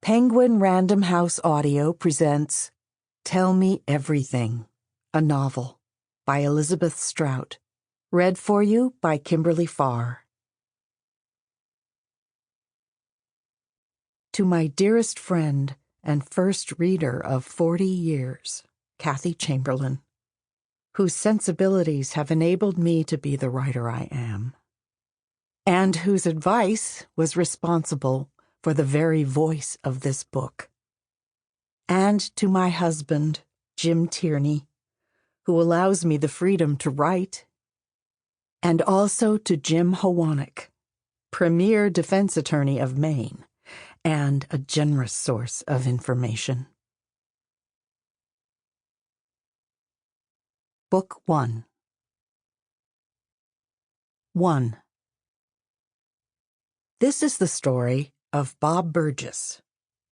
Penguin Random House Audio presents Tell Me Everything, a novel by Elizabeth Strout, read for you by Kimberly Farr. To my dearest friend and first reader of 40 years, Kathy Chamberlain, whose sensibilities have enabled me to be the writer I am, and whose advice was responsible for the very voice of this book. And to my husband, Jim Tierney, who allows me the freedom to write. And also to Jim Hawanick, premier defense attorney of Maine, and a generous source of information. Book 1. 1. This is the story of Bob Burgess,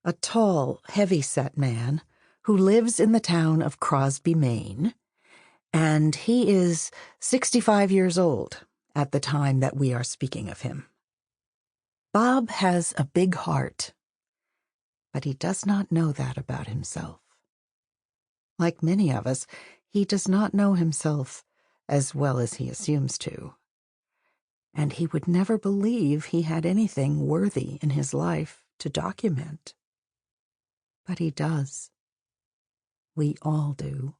a tall, heavy-set man who lives in the town of Crosby, Maine, and he is 65 years old at the time that we are speaking of him. Bob has a big heart, but he does not know that about himself. Like many of us, he does not know himself as well as he assumes to. And he would never believe he had anything worthy in his life to document. But he does. We all do.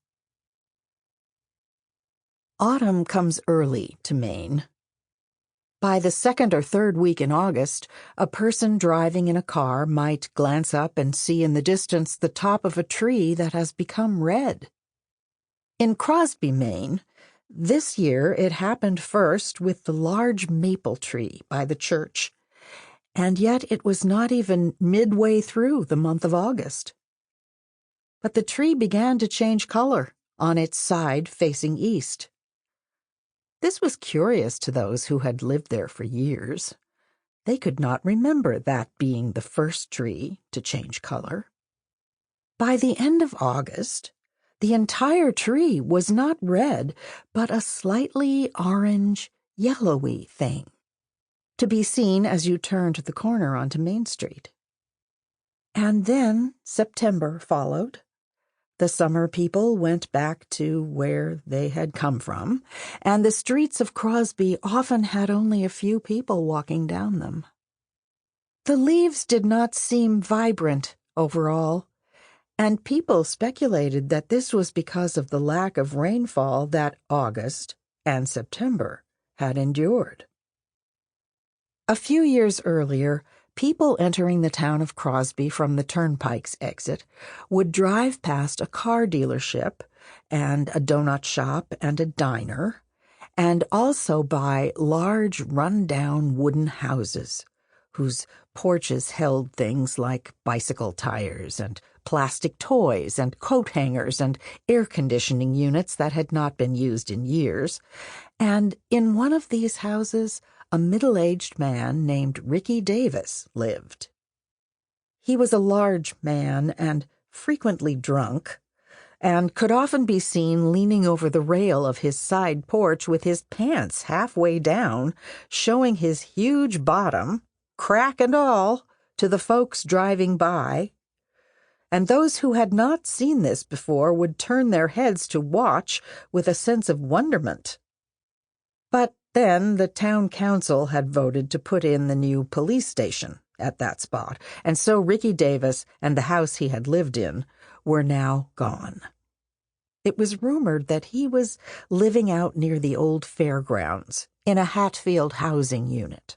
Autumn comes early to Maine. By the second or third week in August, a person driving in a car might glance up and see in the distance the top of a tree that has become red. In Crosby, Maine, this year it happened first with the large maple tree by the church, and yet it was not even midway through the month of August. But the tree began to change color on its side facing east. This was curious to those who had lived there for years. They could not remember that being the first tree to change color. By the end of August, the entire tree was not red, but a slightly orange, yellowy thing, to be seen as you turned the corner onto Main Street. And then September followed. The summer people went back to where they had come from, and the streets of Crosby often had only a few people walking down them. The leaves did not seem vibrant overall, and people speculated that this was because of the lack of rainfall that August and September had endured. A few years earlier, people entering the town of Crosby from the turnpike's exit would drive past a car dealership and a donut shop and a diner, and also by large run-down wooden houses whose porches held things like bicycle tires and plastic toys and coat hangers and air conditioning units that had not been used in years, and in one of these houses a middle-aged man named Ricky Davis lived. He was a large man and frequently drunk, and could often be seen leaning over the rail of his side porch with his pants halfway down, showing his huge bottom, crack and all, to the folks driving by. And those who had not seen this before would turn their heads to watch with a sense of wonderment. But then the town council had voted to put in the new police station at that spot, and so Ricky Davis and the house he had lived in were now gone. It was rumored that he was living out near the old fairgrounds in a Hatfield housing unit.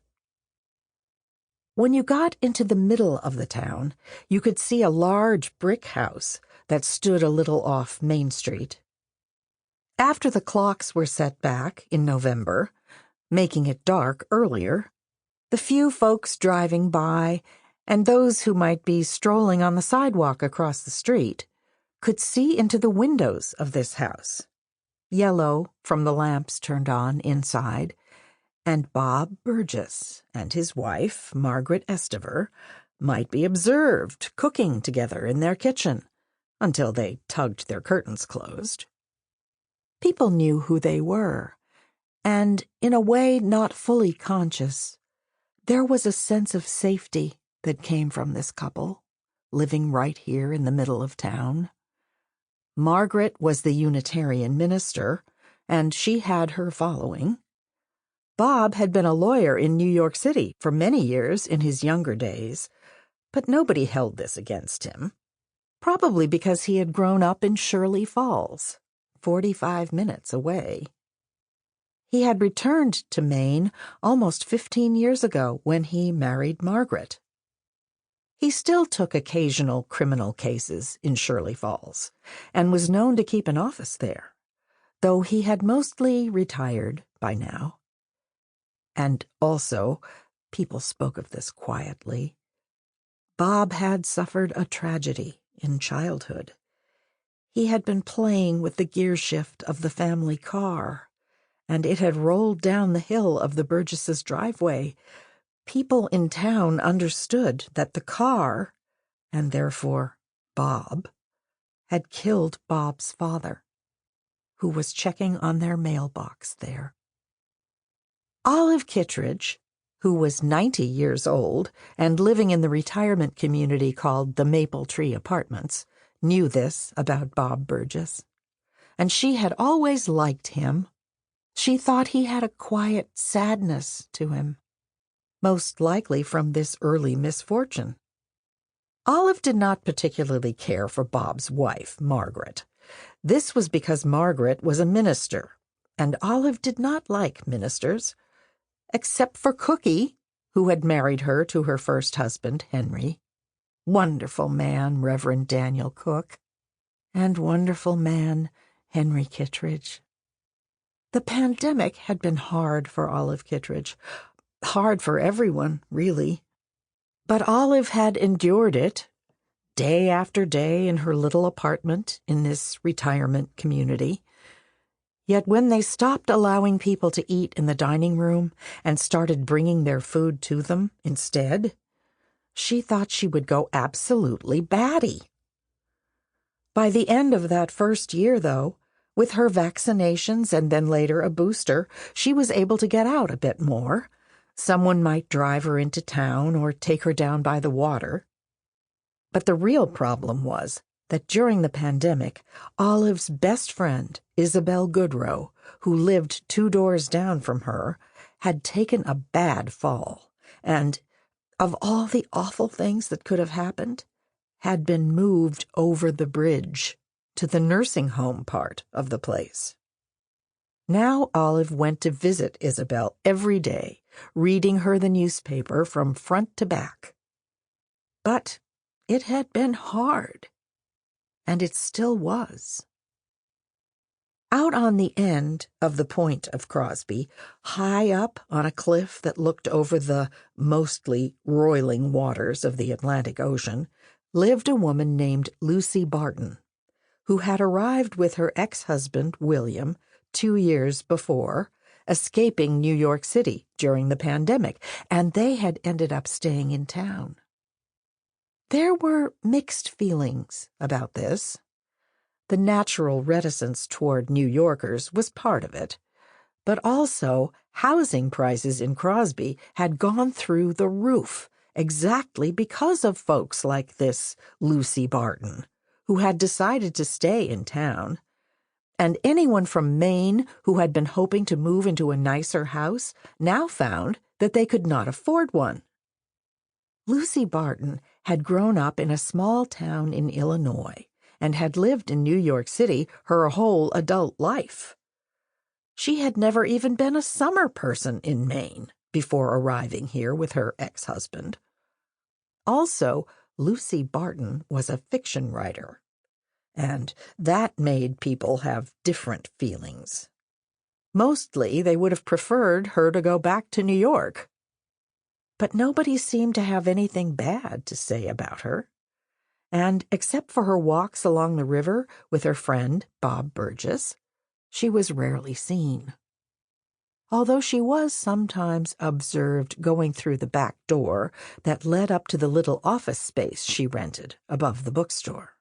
When you got into the middle of the town, you could see a large brick house that stood a little off Main Street. After the clocks were set back in November, making it dark earlier, the few folks driving by and those who might be strolling on the sidewalk across the street could see into the windows of this house, yellow from the lamps turned on inside, and Bob Burgess and his wife, Margaret Estever, might be observed cooking together in their kitchen until they tugged their curtains closed. People knew who they were, and in a way not fully conscious, there was a sense of safety that came from this couple, living right here in the middle of town. Margaret was the Unitarian minister, and she had her following. Bob had been a lawyer in New York City for many years in his younger days, but nobody held this against him, probably because he had grown up in Shirley Falls, 45 minutes away. He had returned to Maine almost 15 years ago when he married Margaret. He still took occasional criminal cases in Shirley Falls and was known to keep an office there, though he had mostly retired by now. And also, people spoke of this quietly, Bob had suffered a tragedy in childhood. He had been playing with the gear shift of the family car, and it had rolled down the hill of the Burgesses' driveway. People in town understood that the car, and therefore Bob, had killed Bob's father, who was checking on their mailbox there. Olive Kitteridge, who was 90 years old and living in the retirement community called the Maple Tree Apartments, knew this about Bob Burgess, and she had always liked him. She thought he had a quiet sadness to him, most likely from this early misfortune. Olive did not particularly care for Bob's wife, Margaret. This was because Margaret was a minister, and Olive did not like ministers, except for Cookie, who had married her to her first husband, Henry. Wonderful man, Reverend Daniel Cook, and wonderful man, Henry Kitteridge. The pandemic had been hard for Olive Kitteridge, hard for everyone, really. But Olive had endured it, day after day in her little apartment in this retirement community. Yet when they stopped allowing people to eat in the dining room and started bringing their food to them instead, she thought she would go absolutely batty. By the end of that first year, though, with her vaccinations and then later a booster, she was able to get out a bit more. Someone might drive her into town or take her down by the water. But the real problem was that during the pandemic, Olive's best friend, Isabel Goodrow, who lived 2 doors down from her, had taken a bad fall, and, of all the awful things that could have happened, had been moved over the bridge to the nursing home part of the place. Now Olive went to visit Isabel every day, reading her the newspaper from front to back. But it had been hard, and it still was. Out on the end of the point of Crosby, high up on a cliff that looked over the mostly roiling waters of the Atlantic Ocean, lived a woman named Lucy Barton, who had arrived with her ex-husband, William, 2 years before, escaping New York City during the pandemic, and they had ended up staying in town. There were mixed feelings about this. The natural reticence toward New Yorkers was part of it, but also housing prices in Crosby had gone through the roof exactly because of folks like this Lucy Barton, who had decided to stay in town. And anyone from Maine who had been hoping to move into a nicer house now found that they could not afford one. Lucy Barton had grown up in a small town in Illinois and had lived in New York City her whole adult life. She had never even been a summer person in Maine before arriving here with her ex-husband. Also, Lucy Barton was a fiction writer, and that made people have different feelings. Mostly, they would have preferred her to go back to New York. But nobody seemed to have anything bad to say about her. And except for her walks along the river with her friend, Bob Burgess, she was rarely seen. Although she was sometimes observed going through the back door that led up to the little office space she rented above the bookstore.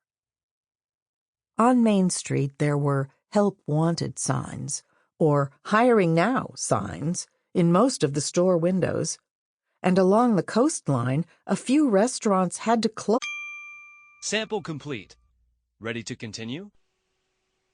On Main Street there were Help Wanted signs, or Hiring Now signs, in most of the store windows, and along the coastline a few restaurants had to close. Sample complete. Ready to continue?